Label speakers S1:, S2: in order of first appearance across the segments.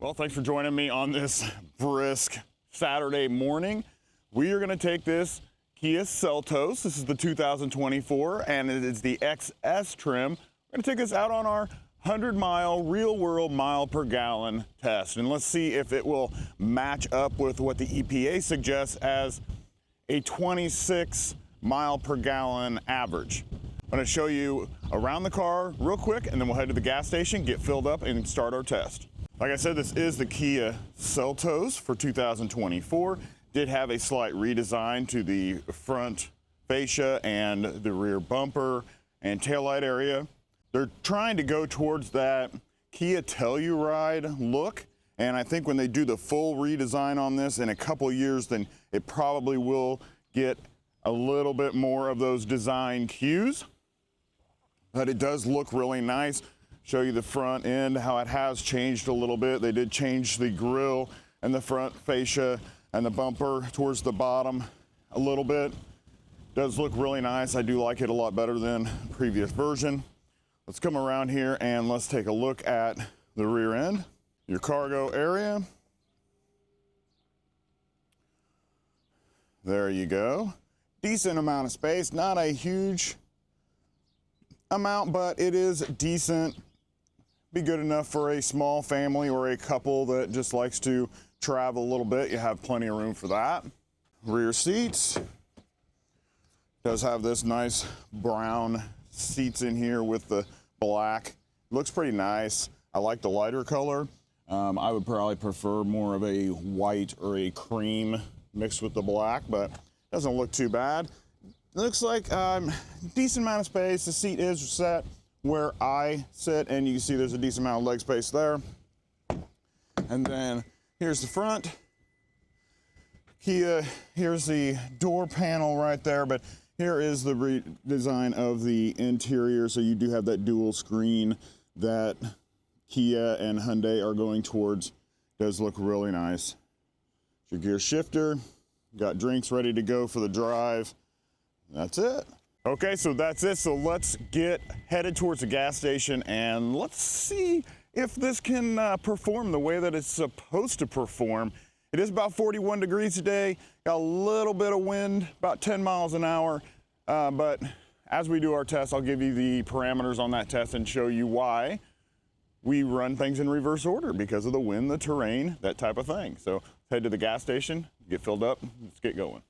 S1: Well, thanks for joining me on this brisk Saturday morning. We are going to take this Kia Seltos. This is the 2024, and it is the XS trim. We're going to take this out on our 100-mile real-world mile per gallon test, and let's see if it will match up with what the EPA suggests as a 26 mile per gallon average. I'm going to show you around the car real quick, and then we'll head to the gas station, get filled up, and start our test. Like I said, this is the Kia Seltos for 2024. Did have a slight redesign to the front fascia and the rear bumper and taillight area. They're trying to go towards that Kia Telluride look, and I think when they do the full redesign on this in a couple of years, then it probably will get a little bit more of those design cues. But it does look really nice. Show you the front end, how it has changed a little bit. They did change the grille and the front fascia and the bumper towards the bottom a little bit. Does look really nice. I do like it a lot better than the previous version. Let's come around here and let's take a look at the rear end, your cargo area. There you go. Decent amount of space, not a huge amount, but it is decent. Be good enough for a small family or a couple that just likes to travel a little bit. You have plenty of room for that. Rear seats. Does have this nice brown seats in here with the black. Looks pretty nice. I like the lighter color. I would probably prefer more of a white or a cream mixed with the black, but doesn't look too bad. Looks like decent amount of space. The seat is set where I sit, and you can see there's a decent amount of leg space there. And then here's the front. Kia, here's the door panel right there, but here is the redesign of the interior. So you do have that dual screen that Kia and Hyundai are going towards. Does look really nice. Your gear shifter, got drinks ready to go for the drive. That's it. Okay, so that's it. So let's get headed towards the gas station and let's see if this can perform the way that it's supposed to perform. It is about 41 degrees today. Got a little bit of wind, about 10 miles an hour. But as we do our test, I'll give you the parameters on that test and show you why we run things in reverse order because of the wind, the terrain, that type of thing. So head to the gas station, get filled up, let's get going.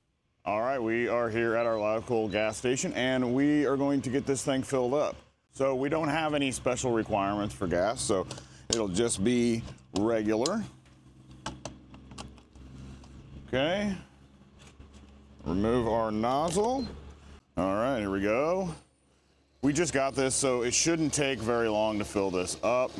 S1: All right, we are here at our local gas station and we are going to get this thing filled up. So we don't have any special requirements for gas, so it'll just be regular. Okay, remove our nozzle. All right, here we go. We just got this, so it shouldn't take very long to fill this up.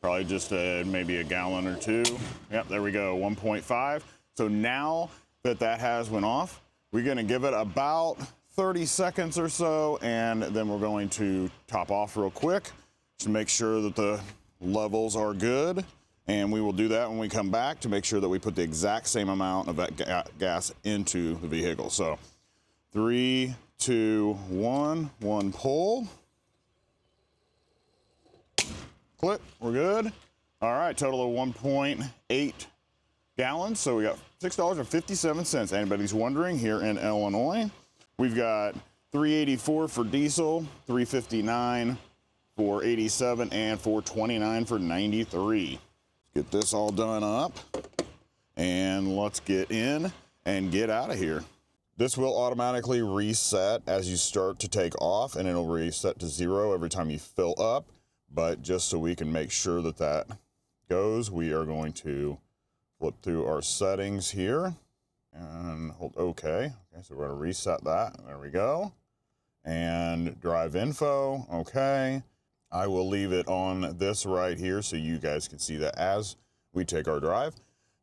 S1: Probably just maybe a gallon or two. Yep, there we go, 1.5. So now that that has went off, we're gonna give it about 30 seconds or so, and then we're going to top off real quick to make sure that the levels are good. And we will do that when we come back to make sure that we put the exact same amount of that gas into the vehicle. So 3, 2, 1, one pull. Clip, we're good. All right, total of 1.8 gallons. So we got $6.57. Anybody's wondering, here in Illinois, we've got $3.84 for diesel, $3.59 for 87, and $4.29 for 93. Get this all done up, and let's get in and get out of here. This will automatically reset as you start to take off, and it'll reset to 0 every time you fill up. But just so we can make sure that that goes, we are going to flip through our settings here and hold OK. Okay, so we're going to reset that. There we go. And drive info. OK. I will leave it on this right here so you guys can see that as we take our drive.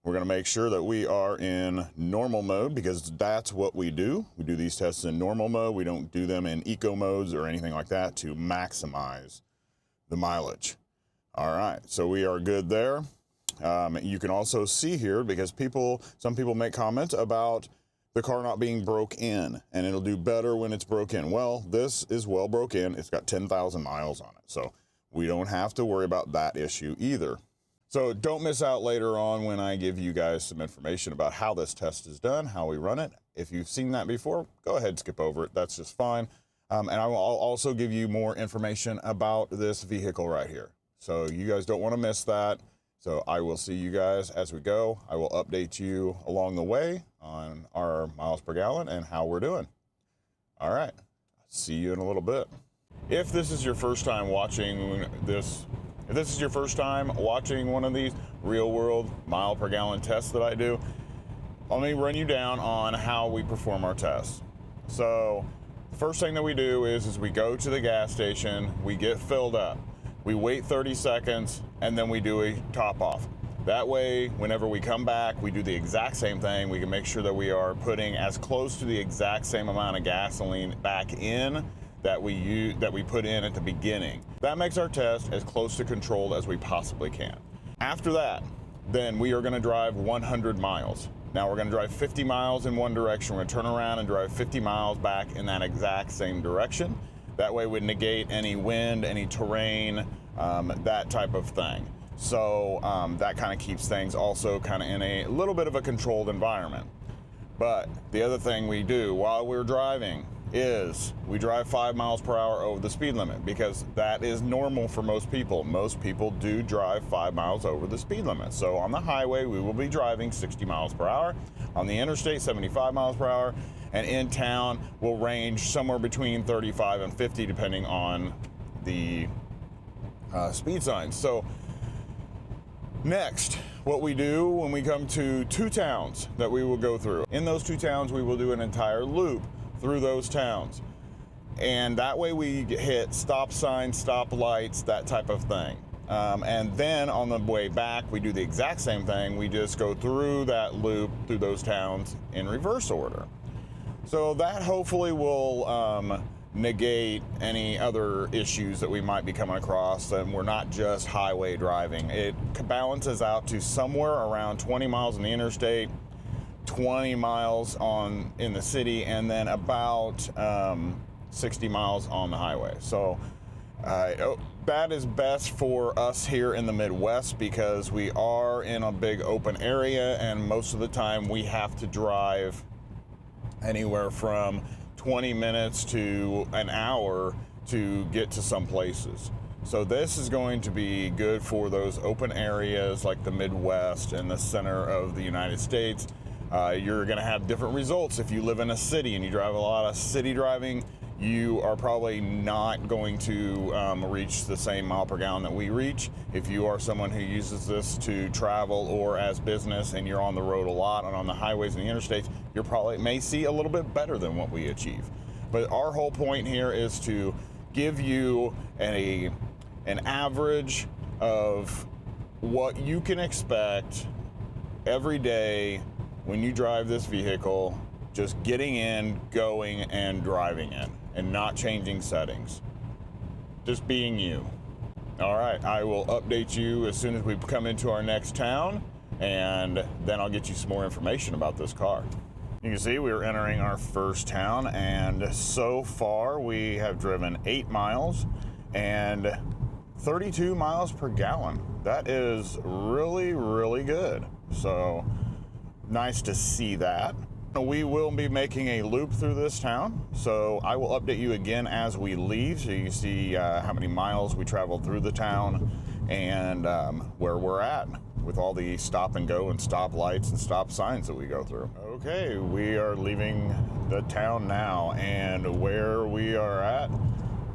S1: We're going to make sure that we are in normal mode because that's what we do. We do these tests in normal mode. We don't do them in eco modes or anything like that to maximize the mileage. All right, so we are good there. You can also see here, because some people make comments about the car not being broke in, and it'll do better when it's broke in. Well, this is well broke in. It's got 10,000 miles on it, so we don't have to worry about that issue either. So don't miss out later on when I give you guys some information about how this test is done, how we run it. If you've seen that before, go ahead and skip over it. That's just fine. And I will also give you more information about this vehicle right here. So you guys don't want to miss that. So I will see you guys as we go. I will update you along the way on our miles per gallon and how we're doing. All right, see you in a little bit. If this is your first time watching this, if this is your first time watching one of these real world mile per gallon tests that I do, let me run you down on how we perform our tests. So the first thing that we do is we go to the gas station, we get filled up, we wait 30 seconds, and then we do a top off. That way, whenever we come back, we do the exact same thing. We can make sure that we are putting as close to the exact same amount of gasoline back in that we put in at the beginning. That makes our test as close to controlled as we possibly can. After that, then we are gonna drive 100 miles. Now we're gonna drive 50 miles in one direction. We're gonna turn around and drive 50 miles back in that exact same direction. That way we negate any wind, any terrain, that type of thing. So that kind of keeps things also kind of in a little bit of a controlled environment. But the other thing we do while we're driving is we drive 5 miles per hour over the speed limit, because that is normal for most people. Most people do drive 5 miles over the speed limit. So on the highway, we will be driving 60 miles per hour. On the interstate, 75 miles per hour. And in town, we'll range somewhere between 35 and 50, depending on the speed signs. So next, what we do when we come to 2 towns that we will go through. In those 2 towns, we will do an entire loop through those towns. And that way we hit stop signs, stop lights, that type of thing. And then on the way back, we do the exact same thing. We just go through that loop, through those towns in reverse order. So that hopefully will negate any other issues that we might be coming across, and we're not just highway driving. It balances out to somewhere around 20 miles in the interstate, 20 miles in the city, and then about 60 miles on the highway. So that is best for us here in the Midwest, because we are in a big open area, and most of the time we have to drive anywhere from 20 minutes to an hour to get to some places. So this is going to be good for those open areas like the Midwest and the center of the United States. You're going to have different results. If you live in a city and you drive a lot of city driving, you are probably not going to reach the same mile per gallon that we reach. If you are someone who uses this to travel or as business and you're on the road a lot and on the highways and the interstates, you probably may see a little bit better than what we achieve. But our whole point here is to give you an average of what you can expect every day when you drive this vehicle, just getting in, going, and driving in, and not changing settings. Just being you. All right, I will update you as soon as we come into our next town, and then I'll get you some more information about this car. You can see we're entering our first town, and so far we have driven 8 miles and 32 miles per gallon. That is really, really good. So nice to see that. We will be making a loop through this town, so I will update you again as we leave, so you can see how many miles we traveled through the town and where we're at with all the stop and go and stop lights and stop signs that we go through. Okay, we are leaving the town now, and where we are at,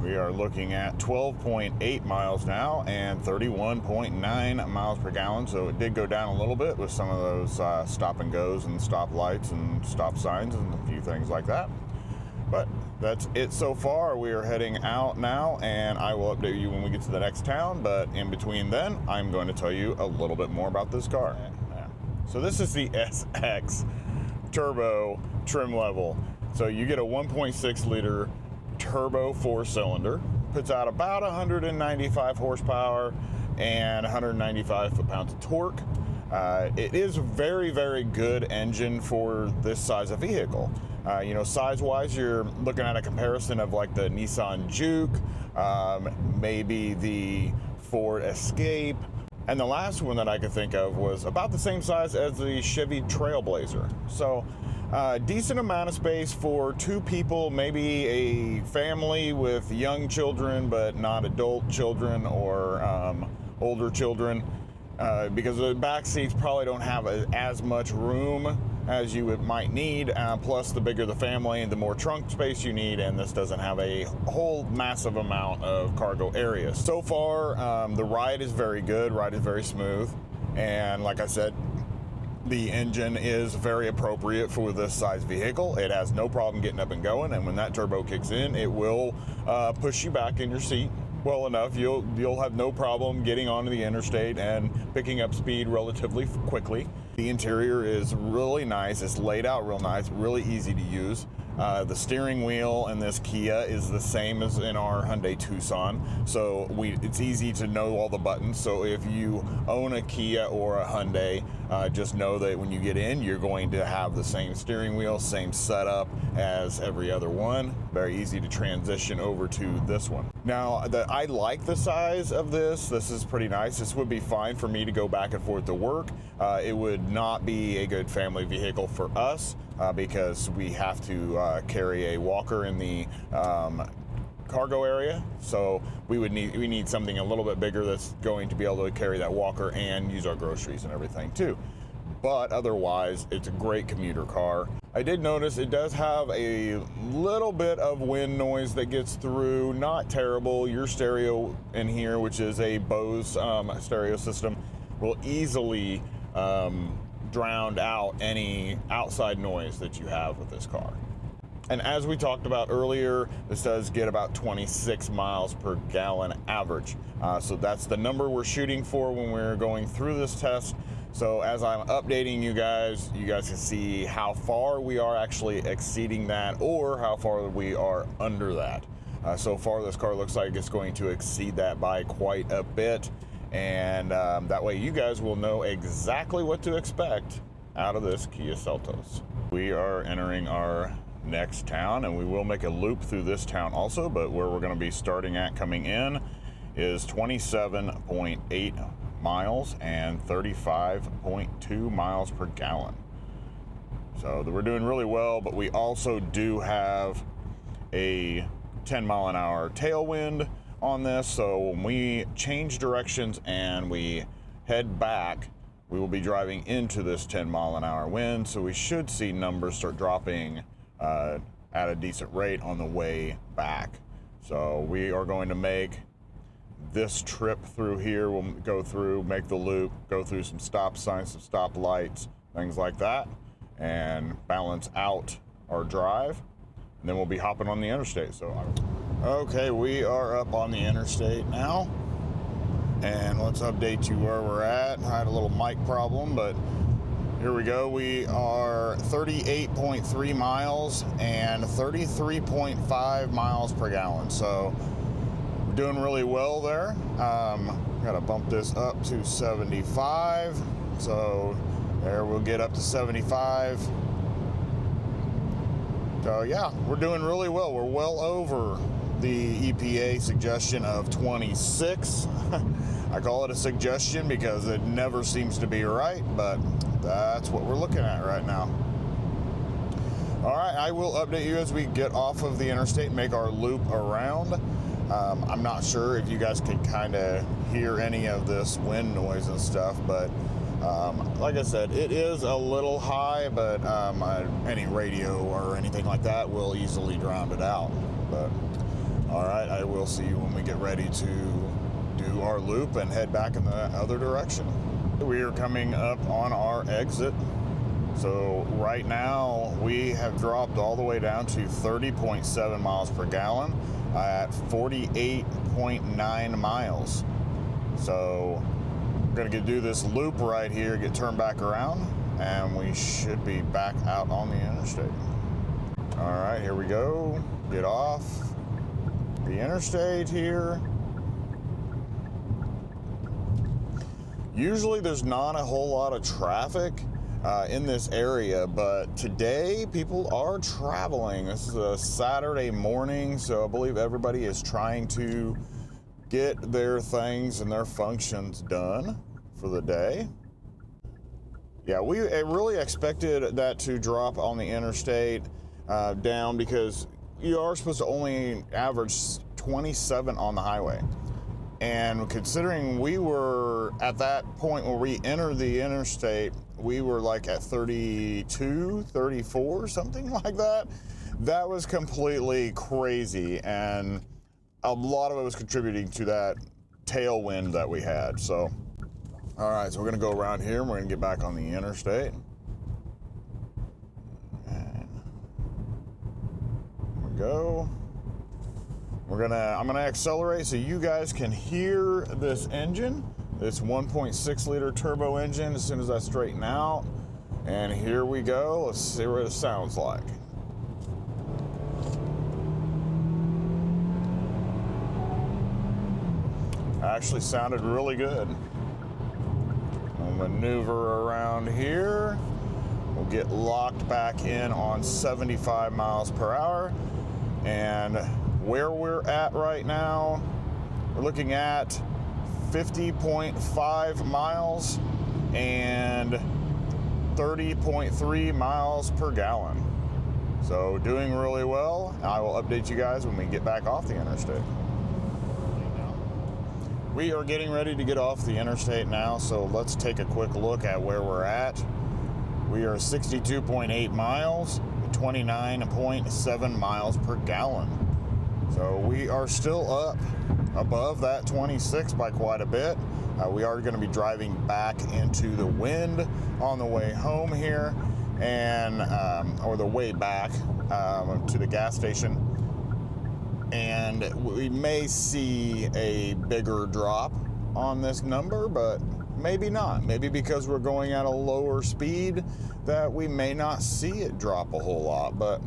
S1: we are looking at 12.8 miles now and 31.9 miles per gallon. So it did go down a little bit with some of those stop and goes and stop lights and stop signs and a few things like that. But that's it so far. We are heading out now, and I will update you when we get to the next town. But in between then, I'm going to tell you a little bit more about this car. So this is the SX Turbo trim level. So you get a 1.6 liter turbo 4-cylinder, puts out about 195 horsepower and 195 foot-pounds of torque. It is a very, very good engine for this size of vehicle. You know, size-wise, you're looking at a comparison of like the Nissan Juke, maybe the Ford Escape, And the last one that I could think of was about the same size as the Chevy Trailblazer. So decent amount of space for two people, maybe a family with young children but not adult children or older children, because the back seats probably don't have as much room as you might need, plus the bigger the family, the more trunk space you need, and this doesn't have a whole massive amount of cargo area. So far, the ride is very good, ride is very smooth, and like I said, the engine is very appropriate for this size vehicle. It has no problem getting up and going, and when that turbo kicks in, it will push you back in your seat well enough. You'll have no problem getting onto the interstate and picking up speed relatively quickly. The interior is really nice. It's laid out real nice, really easy to use. The steering wheel in this Kia is the same as in our Hyundai Tucson, so it's easy to know all the buttons. So if you own a Kia or a Hyundai, just know that when you get in, you're going to have the same steering wheel, same setup as every other one. Very easy to transition over to this one. Now, I like the size of this. This is pretty nice. This would be fine for me to go back and forth to work. It would not be a good family vehicle for us because we have to carry a walker in the cargo area. So we need something a little bit bigger that's going to be able to carry that walker and use our groceries and everything too. But otherwise, it's a great commuter car. I did notice it does have a little bit of wind noise that gets through, not terrible. Your stereo in here, which is a Bose stereo system, will easily drown out any outside noise that you have with this car. And as we talked about earlier, this does get about 26 miles per gallon average. So that's the number we're shooting for when we're going through this test. So as I'm updating you guys can see how far we are actually exceeding that or how far we are under that. So far, this car looks like it's going to exceed that by quite a bit. And that way you guys will know exactly what to expect out of this Kia Seltos. We are entering our next town, and we will make a loop through this town also, but where we're going to be starting at coming in is 27.8 miles and 35.2 miles per gallon. So we're doing really well, but we also do have a 10-mile-an-hour tailwind on this, so when we change directions and we head back, we will be driving into this 10-mile-an-hour wind, so we should see numbers start dropping at a decent rate on the way back. So we are going to make this trip through here. We'll go through, make the loop, go through some stop signs, some stop lights, things like that, and balance out our drive. And then we'll be hopping on the interstate. Okay, we are up on the interstate now. And let's update you where we're at. I had a little mic problem, but here we go. We are 38.3 miles and 33.5 miles per gallon. So we're doing really well there. Gotta bump this up to 75. So there, we'll get up to 75. So yeah, we're doing really well. We're well over the EPA suggestion of 26. I call it a suggestion because it never seems to be right, but that's what we're looking at right now. All right, I will update you as we get off of the interstate and make our loop around. I'm not sure if you guys can kind of hear any of this wind noise and stuff, but like I said, it is a little high, but any radio or anything like that will easily drown it out. But all right, I will see you when we get ready to do our loop and head back in the other direction. We are coming up on our exit. So right now we have dropped all the way down to 30.7 miles per gallon at 48.9 miles. So we're gonna do this loop right here, get turned back around, and we should be back out on the interstate. All right, here we go. Get off the interstate here. Usually there's not a whole lot of traffic in this area, but today people are traveling. This is a Saturday morning, so I believe everybody is trying to get their things and their functions done. for the day. Yeah, we really expected that to drop on the interstate down, because you are supposed to only average 27 on the highway. And considering we were at that point where we entered the interstate, we were like at 32, 34, something like that. That was completely crazy, and a lot of it was contributing to that tailwind that we had. So, all right, so we're gonna go around here and we're gonna get back on the interstate. And here we go. I'm gonna accelerate so you guys can hear this engine, this 1.6 liter turbo engine, as soon as I straighten out. And here we go. Let's see what it sounds like. Actually sounded really good. We'll maneuver around here. We'll get locked back in on 75 miles per hour. And where we're at right now, we're looking at 50.5 miles and 30.3 miles per gallon. So doing really well. I will update you guys when we get back off the interstate. We are getting ready to get off the interstate now, so let's take a quick look at where we're at. We are 62.8 miles, 29.7 miles per gallon. So we are still up above that 26 by quite a bit. We are going to be driving back into the wind on the way home here, and or the way back to the gas station. And we may see a bigger drop on this number, but maybe not. Maybe because we're going at a lower speed that we may not see it drop a whole lot, but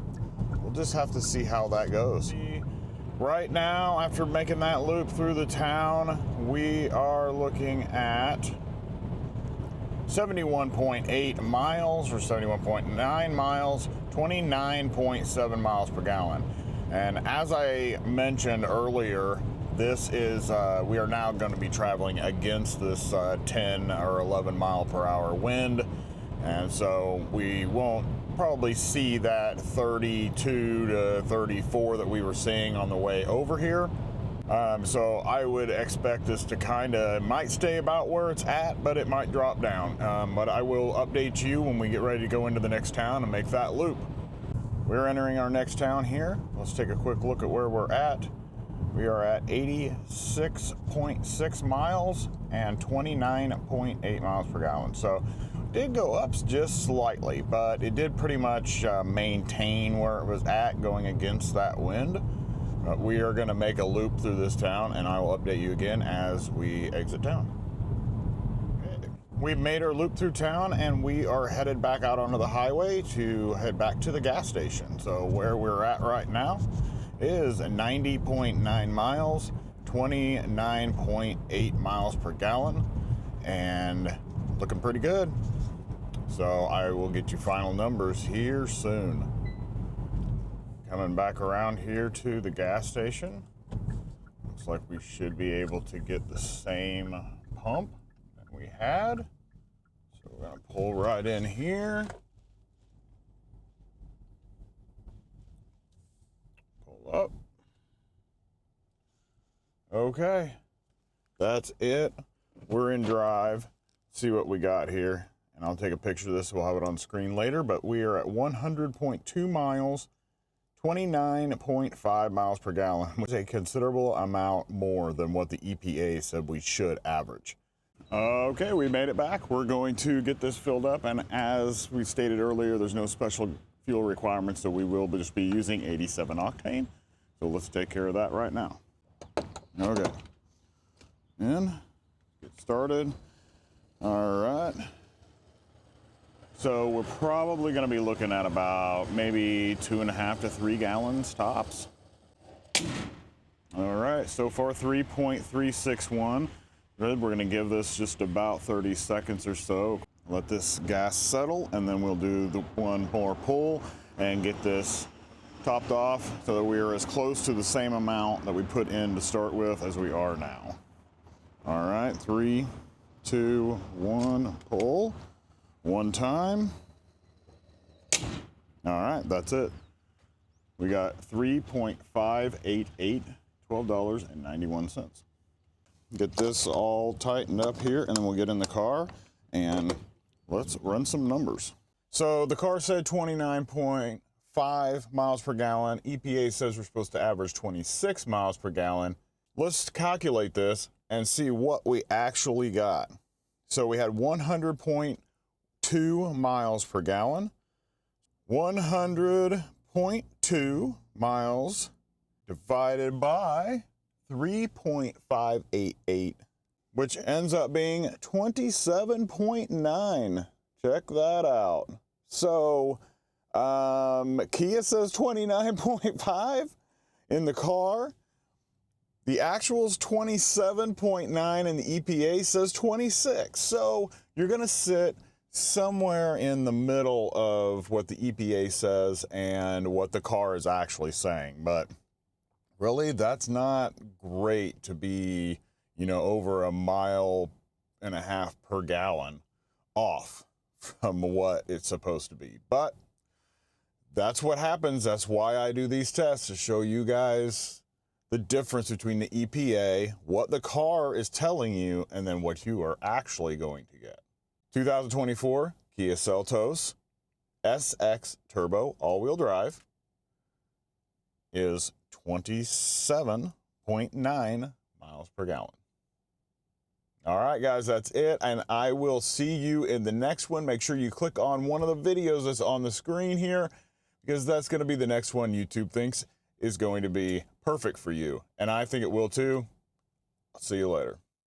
S1: we'll just have to see how that goes. Right now, after making that loop through the town, we are looking at 71.8 miles or 71.9 miles, 29.7 miles per gallon. And as I mentioned earlier, this is, we are now going to be traveling against this 10 or 11 mile per hour wind. And so we won't probably see that 32 to 34 that we were seeing on the way over here. So I would expect this to might stay about where it's at, but it might drop down. But I will update you when we get ready to go into the next town and make that loop. We're entering our next town here. Let's take a quick look at where we're at. We are at 86.6 miles and 29.8 miles per gallon. So did go up just slightly, but it did pretty much maintain where it was at going against that wind. We are going to make a loop through this town, and I will update you again as we exit town. We've made our loop through town, and we are headed back out onto the highway to head back to the gas station. So where we're at right now is 90.9 miles, 29.8 miles per gallon, and looking pretty good. So I will get you final numbers here soon. Coming back around here to the gas station. Looks like we should be able to get the same pump that we had. So we're gonna pull right in here. Pull up. Okay, that's it. We're in drive. See what we got here. And I'll take a picture of this, we'll have it on screen later, but we are at 100.2 miles, 29.5 miles per gallon, which is a considerable amount more than what the EPA said we should average. Okay, we made it back. We're going to get this filled up, and as we stated earlier, there's no special fuel requirements, so we will just be using 87 octane. So let's take care of that right now. Okay, and get started. All right. So we're probably going to be looking at about maybe 2.5 to 3 gallons tops. All right, so far 3.361. Good, we're going to give this just about 30 seconds or so. Let this gas settle, and then we'll do the one more pull and get this topped off so that we are as close to the same amount that we put in to start with as we are now. All right, 3, 2, 1, pull. One time. All right, that's it. We got 3.588, $12.91. Get this all tightened up here, and then we'll get in the car and let's run some numbers. So the car said 29.5 miles per gallon. EPA says we're supposed to average 26 miles per gallon. Let's calculate this and see what we actually got. So we had 100.2 miles per gallon. 100.2 miles divided by 3.588, which ends up being 27.9. Check that out. So Kia says 29.5 in the car. The actual is 27.9 and the EPA says 26. So you're going to sit somewhere in the middle of what the EPA says and what the car is actually saying. But really, that's not great to be, you know, over 1.5 miles per gallon off from what it's supposed to be. But that's what happens. That's why I do these tests, to show you guys the difference between the EPA, what the car is telling you, and then what you are actually going to get. 2024 Kia Seltos SX Turbo all-wheel drive is 27.9 miles per gallon. All right, guys, that's it, and I will see you in the next one. Make sure you click on one of the videos that's on the screen here, because that's going to be the next one YouTube thinks is going to be perfect for you, and I think it will too. I'll see you later.